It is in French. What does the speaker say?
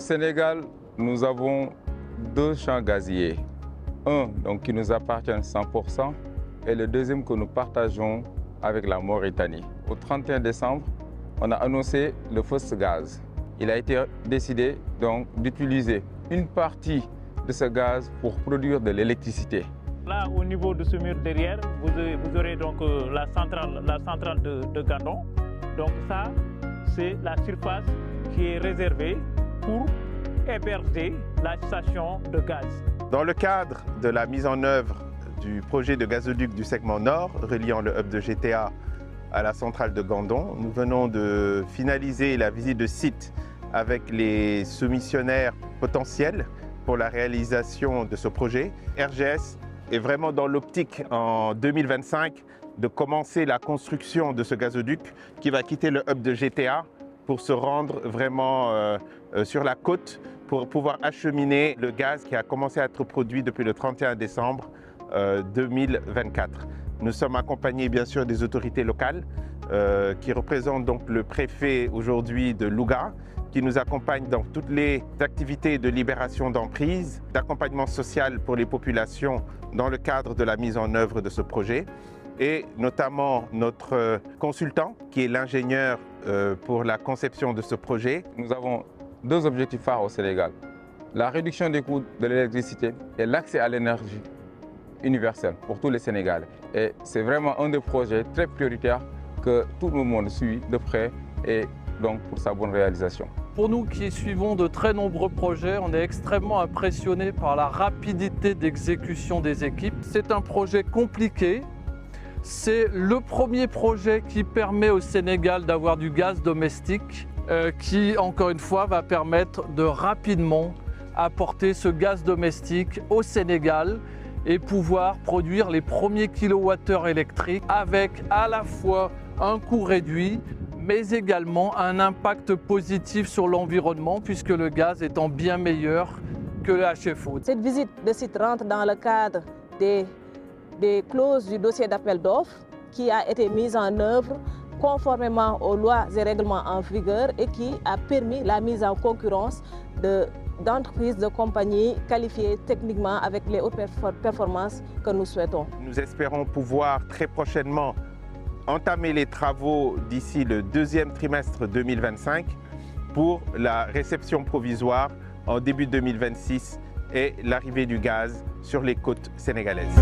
Sénégal, nous avons deux champs gaziers. Un donc, qui nous appartient 100% et le deuxième que nous partageons avec la Mauritanie. Au 31 décembre, on a annoncé le First Gaz. Il a été décidé donc d'utiliser une partie de ce gaz pour produire de l'électricité. Là, au niveau de ce mur derrière, vous aurez donc la centrale de Gandon. Donc ça, c'est la surface qui est réservée pour héberger la station de gaz. Dans le cadre de la mise en œuvre du projet de gazoduc du segment nord, reliant le hub de GTA à la centrale de Gandon, nous venons de finaliser la visite de site avec les soumissionnaires potentiels pour la réalisation de ce projet. RGS est vraiment dans l'optique en 2025 de commencer la construction de ce gazoduc qui va quitter le hub de GTA pour se rendre vraiment sur la côte pour pouvoir acheminer le gaz qui a commencé à être produit depuis le 31 décembre 2024. Nous sommes accompagnés bien sûr des autorités locales qui représentent donc le préfet aujourd'hui de Louga, qui nous accompagne dans toutes les activités de libération d'emprise, d'accompagnement social pour les populations dans le cadre de la mise en œuvre de ce projet, et notamment notre consultant qui est l'ingénieur pour la conception de ce projet. Nous avons deux objectifs phares au Sénégal, la réduction des coûts de l'électricité et l'accès à l'énergie universelle pour tous les Sénégalais. Et c'est vraiment un des projets très prioritaires que tout le monde suit de près et donc pour sa bonne réalisation. Pour nous qui suivons de très nombreux projets, on est extrêmement impressionnés par la rapidité d'exécution des équipes. C'est un projet compliqué. C'est le premier projet qui permet au Sénégal d'avoir du gaz domestique qui, encore une fois, va permettre de rapidement apporter ce gaz domestique au Sénégal et pouvoir produire les premiers kilowattheures électriques avec à la fois un coût réduit, mais également un impact positif sur l'environnement puisque le gaz étant bien meilleur que le HFO. Cette visite de site rentre dans le cadre des clauses du dossier d'appel d'offres qui a été mise en œuvre conformément aux lois et règlements en vigueur et qui a permis la mise en concurrence d'entreprises, de compagnies qualifiées techniquement avec les hautes performances que nous souhaitons. Nous espérons pouvoir très prochainement entamer les travaux d'ici le deuxième trimestre 2025 pour la réception provisoire en début 2026 et l'arrivée du gaz sur les côtes sénégalaises.